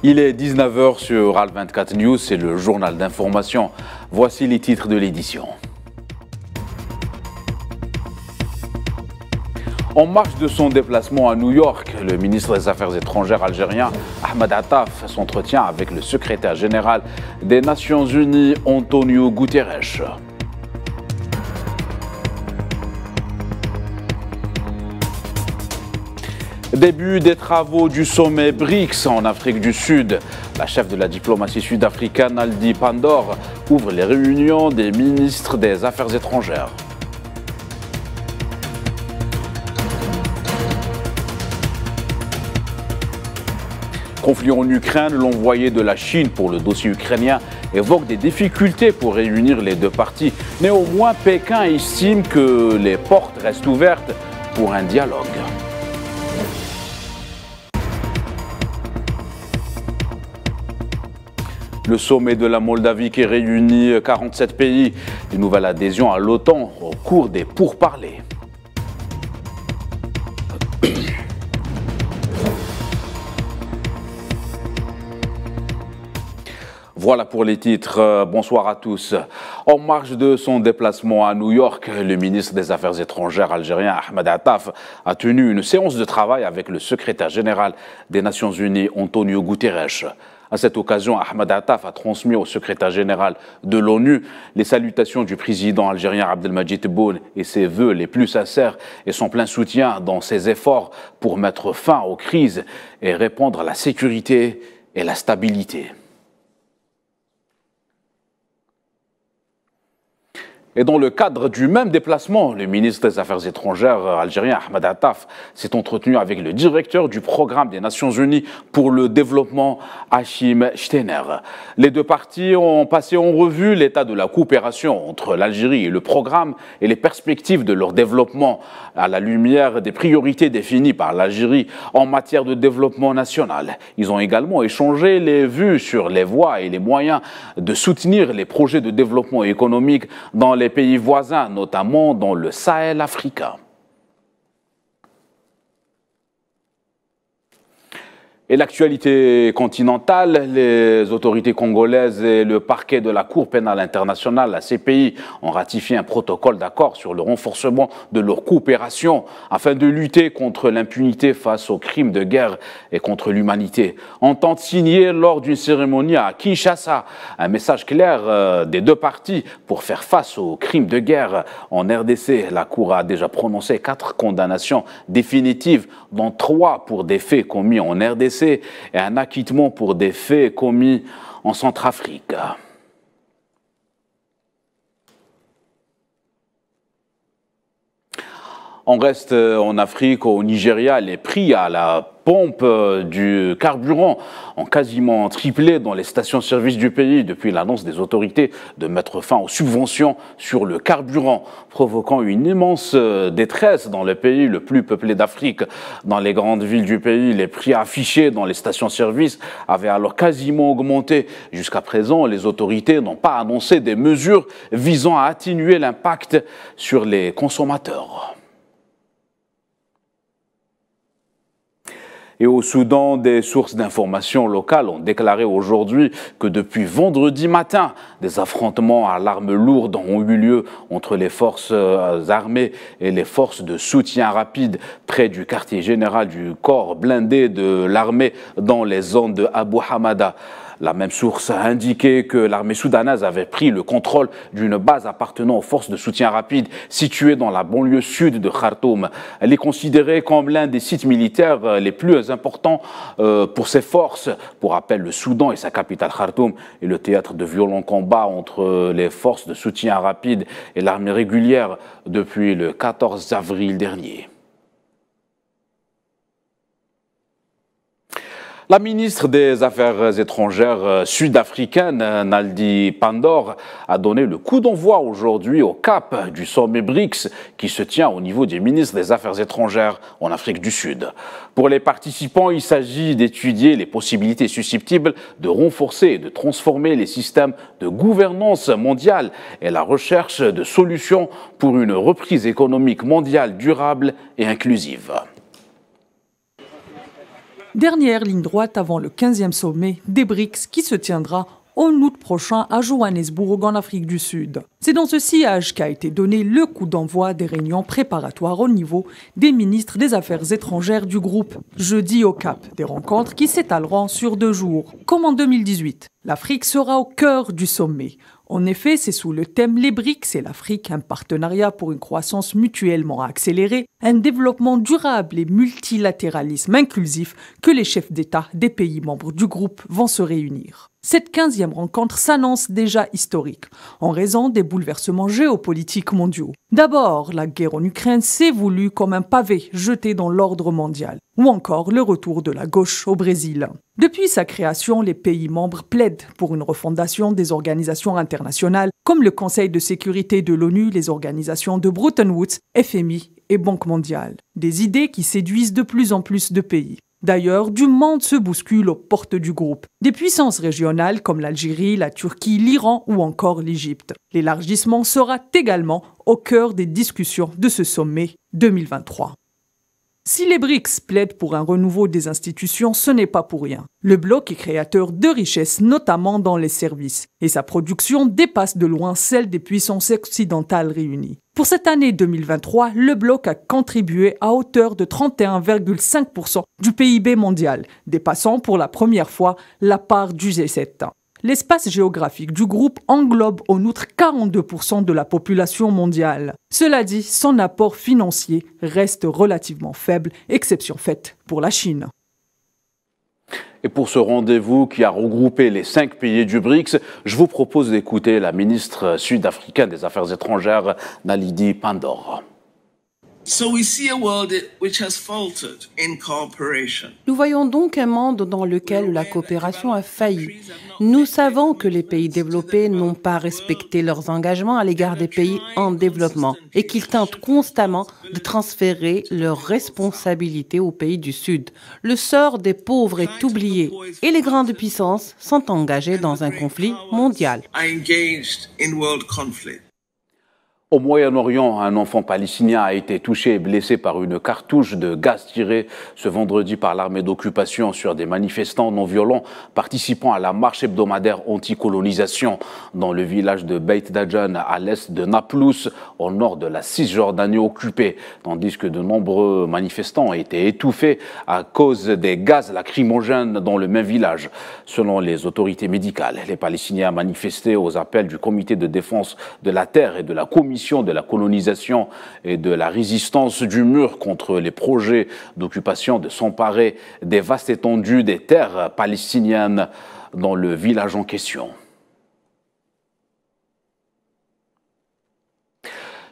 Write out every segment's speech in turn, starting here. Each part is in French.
Il est 19 h sur Al24 News, c'est le journal d'information. Voici les titres de l'édition. En marge de son déplacement à New York, le ministre des Affaires étrangères algérien Ahmed Attaf s'entretient avec le secrétaire général des Nations Unies Antonio Guterres. Début des travaux du sommet BRICS en Afrique du Sud. La chef de la diplomatie sud-africaine, Naledi Pandor, ouvre les réunions des ministres des Affaires étrangères. Conflit en Ukraine, l'envoyé de la Chine pour le dossier ukrainien évoque des difficultés pour réunir les deux parties. Néanmoins, Pékin estime que les portes restent ouvertes pour un dialogue. Le sommet de la Moldavie qui réunit 47 pays, une nouvelle adhésion à l'OTAN au cours des pourparlers. Voilà pour les titres. Bonsoir à tous. En marge de son déplacement à New York, le ministre des Affaires étrangères algérien Ahmed Attaf a tenu une séance de travail avec le secrétaire général des Nations Unies Antonio Guterres. À cette occasion, Ahmed Attaf a transmis au secrétaire général de l'ONU les salutations du président algérien Abdelmadjid Tebboune et ses vœux les plus sincères et son plein soutien dans ses efforts pour mettre fin aux crises et répondre à la sécurité et la stabilité. Et dans le cadre du même déplacement, le ministre des Affaires étrangères algérien Ahmed Attaf s'est entretenu avec le directeur du programme des Nations Unies pour le développement, Hachim Steiner. Les deux parties ont passé en revue l'état de la coopération entre l'Algérie et le programme et les perspectives de leur développement à la lumière des priorités définies par l'Algérie en matière de développement national. Ils ont également échangé les vues sur les voies et les moyens de soutenir les projets de développement économique dans les pays voisins, notamment dans le Sahel africain. Et l'actualité continentale, les autorités congolaises et le parquet de la Cour pénale internationale, la CPI, ont ratifié un protocole d'accord sur le renforcement de leur coopération afin de lutter contre l'impunité face aux crimes de guerre et contre l'humanité. Entente signée lors d'une cérémonie à Kinshasa, un message clair des deux parties pour faire face aux crimes de guerre en RDC. La Cour a déjà prononcé 4 condamnations définitives, dont 3 pour des faits commis en RDC et un acquittement pour des faits commis en Centrafrique. On reste en Afrique, au Nigeria, les prix à la pompe du carburant ont quasiment triplé dans les stations-service du pays depuis l'annonce des autorités de mettre fin aux subventions sur le carburant, provoquant une immense détresse dans le pays le plus peuplé d'Afrique. Dans les grandes villes du pays, les prix affichés dans les stations-service avaient alors quasiment augmenté. Jusqu'à présent, les autorités n'ont pas annoncé des mesures visant à atténuer l'impact sur les consommateurs. Et au Soudan, des sources d'information locales ont déclaré aujourd'hui que depuis vendredi matin, des affrontements à l'arme lourde ont eu lieu entre les forces armées et les forces de soutien rapide près du quartier général du corps blindé de l'armée dans les zones de Abu Hamada. La même source a indiqué que l'armée soudanaise avait pris le contrôle d'une base appartenant aux forces de soutien rapide située dans la banlieue sud de Khartoum. Elle est considérée comme l'un des sites militaires les plus importants pour ces forces. Pour rappel, le Soudan et sa capitale Khartoum est le théâtre de violents combats entre les forces de soutien rapide et l'armée régulière depuis le 14 avril dernier. La ministre des Affaires étrangères sud-africaine, Naledi Pandor, a donné le coup d'envoi aujourd'hui au cap du sommet BRICS qui se tient au niveau des ministres des Affaires étrangères en Afrique du Sud. Pour les participants, il s'agit d'étudier les possibilités susceptibles de renforcer et de transformer les systèmes de gouvernance mondiale et la recherche de solutions pour une reprise économique mondiale durable et inclusive. Dernière ligne droite avant le 15e sommet des BRICS qui se tiendra en août prochain à Johannesburg en Afrique du Sud. C'est dans ce sillage qu'a été donné le coup d'envoi des réunions préparatoires au niveau des ministres des Affaires étrangères du groupe, jeudi au Cap, des rencontres qui s'étaleront sur 2 jours. Comme en 2018, l'Afrique sera au cœur du sommet. En effet, c'est sous le thème Les BRICS et l'Afrique, un partenariat pour une croissance mutuellement accélérée, un développement durable et multilatéralisme inclusif que les chefs d'État des pays membres du groupe vont se réunir. Cette 15e rencontre s'annonce déjà historique, en raison des bouleversements géopolitiques mondiaux. D'abord, la guerre en Ukraine s'est voulue comme un pavé jeté dans l'ordre mondial, ou encore le retour de la gauche au Brésil. Depuis sa création, les pays membres plaident pour une refondation des organisations internationales comme le Conseil de sécurité de l'ONU, les organisations de Bretton Woods, FMI et Banque mondiale. Des idées qui séduisent de plus en plus de pays. D'ailleurs, du monde se bouscule aux portes du groupe. Des puissances régionales comme l'Algérie, la Turquie, l'Iran ou encore l'Égypte. L'élargissement sera également au cœur des discussions de ce sommet 2023. Si les BRICS plaident pour un renouveau des institutions, ce n'est pas pour rien. Le bloc est créateur de richesses, notamment dans les services, et sa production dépasse de loin celle des puissances occidentales réunies. Pour cette année 2023, le bloc a contribué à hauteur de 31,5% du PIB mondial, dépassant pour la première fois la part du G7. L'espace géographique du groupe englobe en outre 42% de la population mondiale. Cela dit, son apport financier reste relativement faible, exception faite pour la Chine. Et pour ce rendez-vous qui a regroupé les 5 pays du BRICS, je vous propose d'écouter la ministre sud-africaine des Affaires étrangères, Naledi Pandor. Nous voyons donc un monde dans lequel la coopération a failli. Nous savons que les pays développés n'ont pas respecté leurs engagements à l'égard des pays en développement et qu'ils tentent constamment de transférer leurs responsabilités aux pays du Sud. Le sort des pauvres est oublié et les grandes puissances sont engagées dans un conflit mondial. Au Moyen-Orient, un enfant palestinien a été touché et blessé par une cartouche de gaz tirée ce vendredi par l'armée d'occupation sur des manifestants non violents participant à la marche hebdomadaire anti-colonisation dans le village de Beit Dajan à l'est de Naplouse, au nord de la Cisjordanie occupée, tandis que de nombreux manifestants ont été étouffés à cause des gaz lacrymogènes dans le même village. Selon les autorités médicales, les Palestiniens manifestaient aux appels du Comité de défense de la terre et de la Commission de la colonisation et de la résistance du mur contre les projets d'occupation de s'emparer des vastes étendues des terres palestiniennes dans le village en question.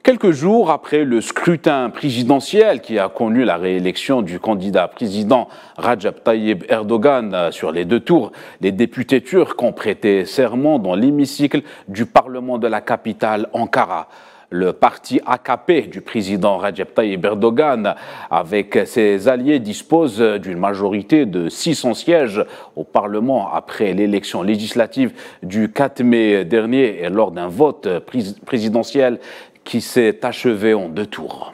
Quelques jours après le scrutin présidentiel qui a connu la réélection du candidat président Recep Tayyip Erdogan sur les 2 tours, les députés turcs ont prêté serment dans l'hémicycle du Parlement de la capitale Ankara. Le parti AKP du président Recep Tayyip Erdogan, avec ses alliés, dispose d'une majorité de 600 sièges au Parlement après l'élection législative du 4 mai dernier et lors d'un vote présidentiel qui s'est achevé en 2 tours.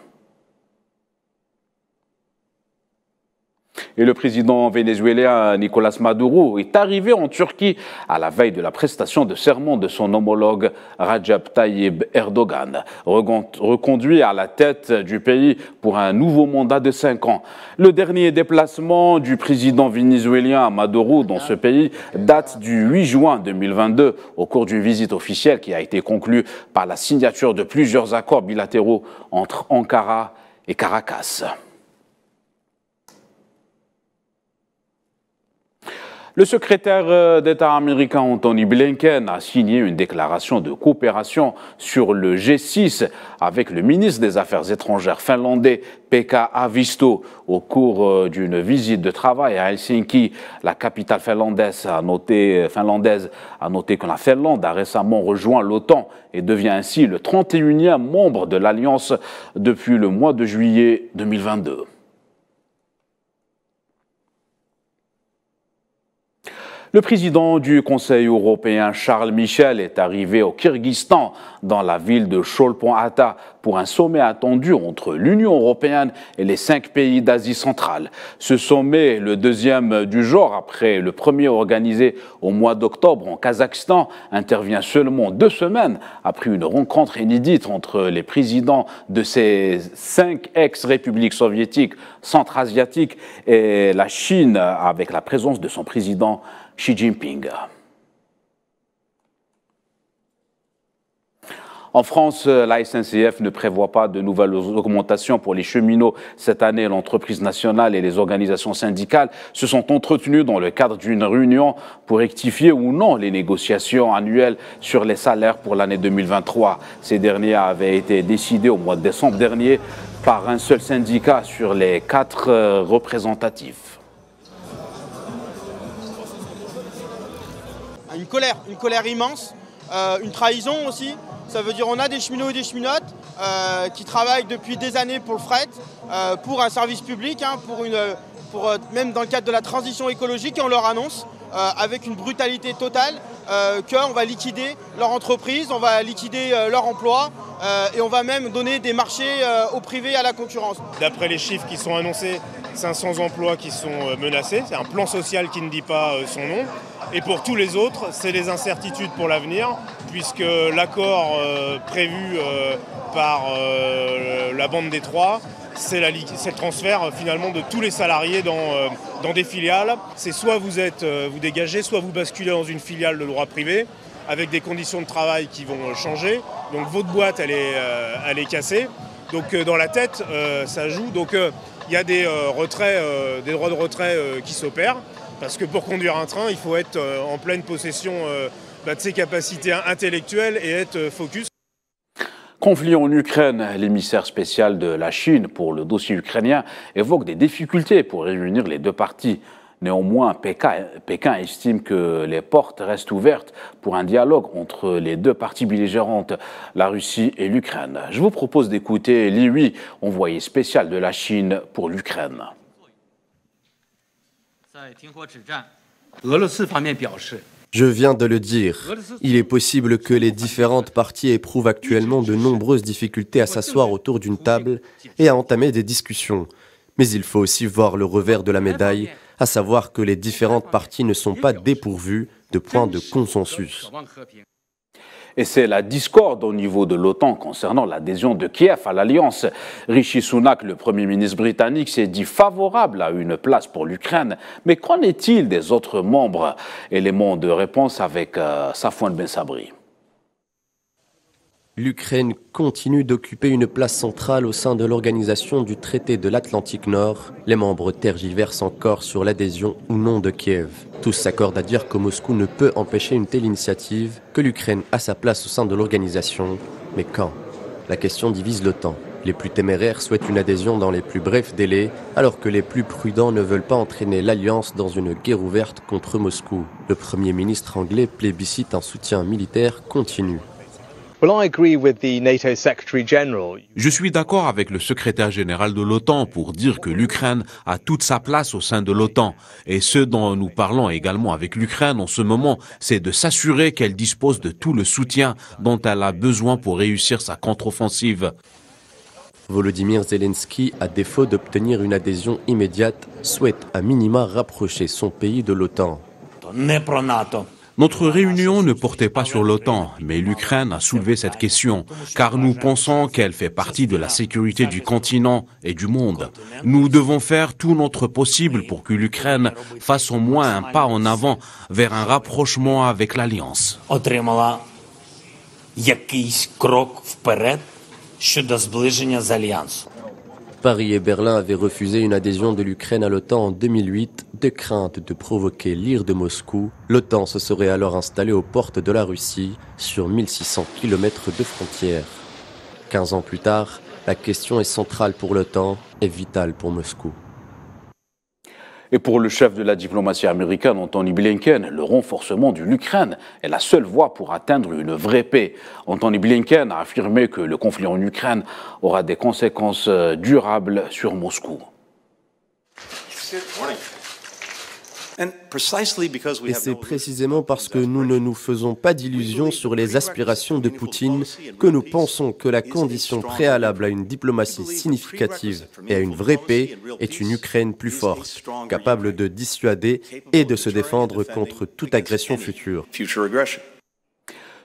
Et le président vénézuélien Nicolás Maduro est arrivé en Turquie à la veille de la prestation de serment de son homologue Recep Tayyip Erdogan, reconduit à la tête du pays pour un nouveau mandat de 5 ans. Le dernier déplacement du président vénézuélien Maduro dans ce pays date du 8 juin 2022, au cours d'une visite officielle qui a été conclue par la signature de plusieurs accords bilatéraux entre Ankara et Caracas. Le secrétaire d'État américain Antony Blinken a signé une déclaration de coopération sur le G6 avec le ministre des Affaires étrangères finlandais Pekka Haavisto au cours d'une visite de travail à Helsinki. La capitale finlandaise a noté que la Finlande a récemment rejoint l'OTAN et devient ainsi le 31e membre de l'Alliance depuis le mois de juillet 2022. Le président du Conseil européen, Charles Michel, est arrivé au Kyrgyzstan, dans la ville de Cholpon-Ata, pour un sommet attendu entre l'Union européenne et les 5 pays d'Asie centrale. Ce sommet, le deuxième du genre après le premier organisé au mois d'octobre en Kazakhstan, intervient seulement 2 semaines après une rencontre inédite entre les présidents de ces 5 ex-républiques soviétiques centra-asiatiques et la Chine, avec la présence de son président Xi Jinping. En France, la SNCF ne prévoit pas de nouvelles augmentations pour les cheminots cette année. L'entreprise nationale et les organisations syndicales se sont entretenues dans le cadre d'une réunion pour rectifier ou non les négociations annuelles sur les salaires pour l'année 2023. Ces derniers avaient été décidés au mois de décembre dernier par un seul syndicat sur les 4 représentatifs. Une colère immense, une trahison aussi. Ça veut dire qu'on a des cheminots et des cheminotes qui travaillent depuis des années pour le fret, pour un service public, même dans le cadre de la transition écologique, et on leur annonce avec une brutalité totale qu'on va liquider leur entreprise, on va liquider leur emploi et on va même donner des marchés au privé à la concurrence. D'après les chiffres qui sont annoncés, 500 emplois qui sont menacés, c'est un plan social qui ne dit pas son nom. Et pour tous les autres, c'est des incertitudes pour l'avenir, puisque l'accord prévu par la bande des 3, c'est le transfert finalement de tous les salariés dans des filiales. C'est soit vous dégagez, soit vous basculez dans une filiale de droit privé, avec des conditions de travail qui vont changer. Donc votre boîte, elle est cassée. Donc dans la tête, ça joue. Donc il y a des droits de retrait qui s'opèrent. Parce que pour conduire un train, il faut être en pleine possession de ses capacités intellectuelles et être focus. Conflit en Ukraine, l'émissaire spécial de la Chine pour le dossier ukrainien évoque des difficultés pour réunir les 2 parties. Néanmoins, Pékin estime que les portes restent ouvertes pour un dialogue entre les 2 parties belligérantes, la Russie et l'Ukraine. Je vous propose d'écouter Li Hui, envoyé spécial de la Chine pour l'Ukraine. Je viens de le dire, il est possible que les différentes parties éprouvent actuellement de nombreuses difficultés à s'asseoir autour d'une table et à entamer des discussions. Mais il faut aussi voir le revers de la médaille, à savoir que les différentes parties ne sont pas dépourvues de points de consensus. Et c'est la discorde au niveau de l'OTAN concernant l'adhésion de Kiev à l'Alliance. Rishi Sunak, le Premier ministre britannique, s'est dit favorable à une place pour l'Ukraine. Mais qu'en est-il des autres membres? Élément de réponse avec Safwan Ben Sabri. L'Ukraine continue d'occuper une place centrale au sein de l'organisation du traité de l'Atlantique Nord. Les membres tergiversent encore sur l'adhésion ou non de Kiev. Tous s'accordent à dire que Moscou ne peut empêcher une telle initiative, que l'Ukraine a sa place au sein de l'organisation. Mais quand? La question divise l'OTAN. Les plus téméraires souhaitent une adhésion dans les plus brefs délais, alors que les plus prudents ne veulent pas entraîner l'Alliance dans une guerre ouverte contre Moscou. Le Premier ministre anglais plébiscite un soutien militaire continu. Je suis d'accord avec le secrétaire général de l'OTAN pour dire que l'Ukraine a toute sa place au sein de l'OTAN. Et ce dont nous parlons également avec l'Ukraine en ce moment, c'est de s'assurer qu'elle dispose de tout le soutien dont elle a besoin pour réussir sa contre-offensive. Volodymyr Zelensky, à défaut d'obtenir une adhésion immédiate, souhaite à minima rapprocher son pays de l'OTAN. Notre réunion ne portait pas sur l'OTAN, mais l'Ukraine a soulevé cette question, car nous pensons qu'elle fait partie de la sécurité du continent et du monde. Nous devons faire tout notre possible pour que l'Ukraine fasse au moins un pas en avant vers un rapprochement avec l'Alliance. Paris et Berlin avaient refusé une adhésion de l'Ukraine à l'OTAN en 2008, de crainte de provoquer l'ire de Moscou. L'OTAN se serait alors installée aux portes de la Russie, sur 1600 km de frontières. 15 ans plus tard, la question est centrale pour l'OTAN et vitale pour Moscou. Et pour le chef de la diplomatie américaine, Antony Blinken, le renforcement de l'Ukraine est la seule voie pour atteindre une vraie paix. Antony Blinken a affirmé que le conflit en Ukraine aura des conséquences durables sur Moscou. Et c'est précisément parce que nous ne nous faisons pas d'illusions sur les aspirations de Poutine que nous pensons que la condition préalable à une diplomatie significative et à une vraie paix est une Ukraine plus forte, capable de dissuader et de se défendre contre toute agression future.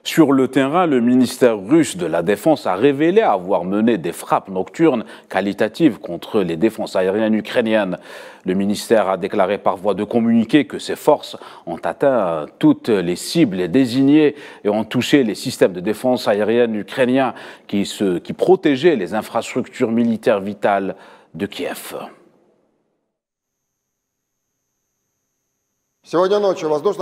Sur le terrain, le ministère russe de la Défense a révélé avoir mené des frappes nocturnes qualitatives contre les défenses aériennes ukrainiennes. Le ministère a déclaré par voie de communiqué que ses forces ont atteint toutes les cibles désignées et ont touché les systèmes de défense aérienne ukrainiens qui protégeaient les infrastructures militaires vitales de Kiev.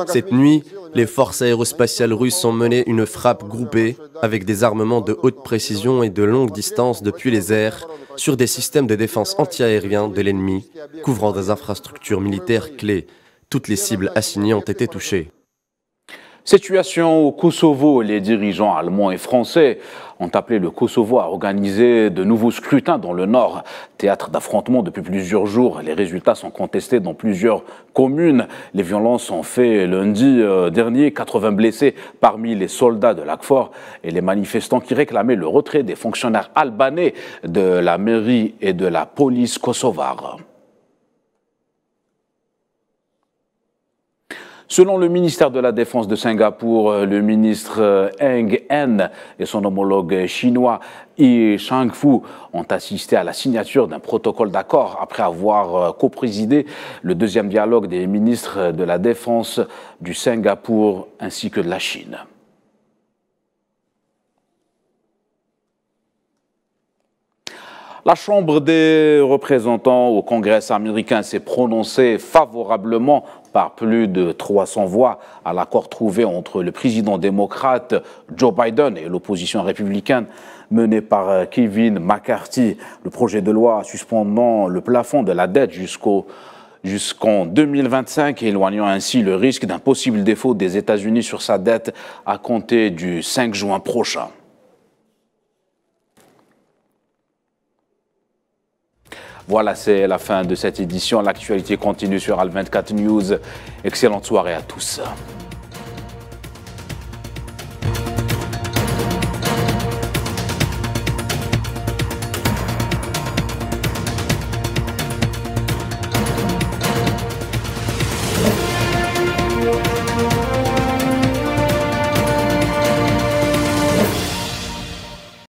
Cette nuit, les forces aérospatiales russes ont mené une frappe groupée avec des armements de haute précision et de longue distance depuis les airs sur des systèmes de défense antiaériens de l'ennemi, couvrant des infrastructures militaires clés. Toutes les cibles assignées ont été touchées. Situation au Kosovo, les dirigeants allemands et français ont appelé le Kosovo à organiser de nouveaux scrutins dans le nord. Théâtre d'affrontements depuis plusieurs jours, les résultats sont contestés dans plusieurs communes. Les violences ont fait lundi dernier 80 blessés parmi les soldats de l'AKFOR et les manifestants qui réclamaient le retrait des fonctionnaires albanais de la mairie et de la police kosovare. Selon le ministère de la Défense de Singapour, le ministre Heng En et son homologue chinois Yi Changfu ont assisté à la signature d'un protocole d'accord après avoir coprésidé le deuxième dialogue des ministres de la Défense du Singapour ainsi que de la Chine. La Chambre des représentants au Congrès américain s'est prononcée favorablement par plus de 300 voix à l'accord trouvé entre le président démocrate Joe Biden et l'opposition républicaine menée par Kevin McCarthy. Le projet de loi suspendant le plafond de la dette jusqu'en 2025, éloignant ainsi le risque d'un possible défaut des États-Unis sur sa dette à compter du 5 juin prochain. Voilà, c'est la fin de cette édition. L'actualité continue sur Al 24 News. Excellente soirée à tous.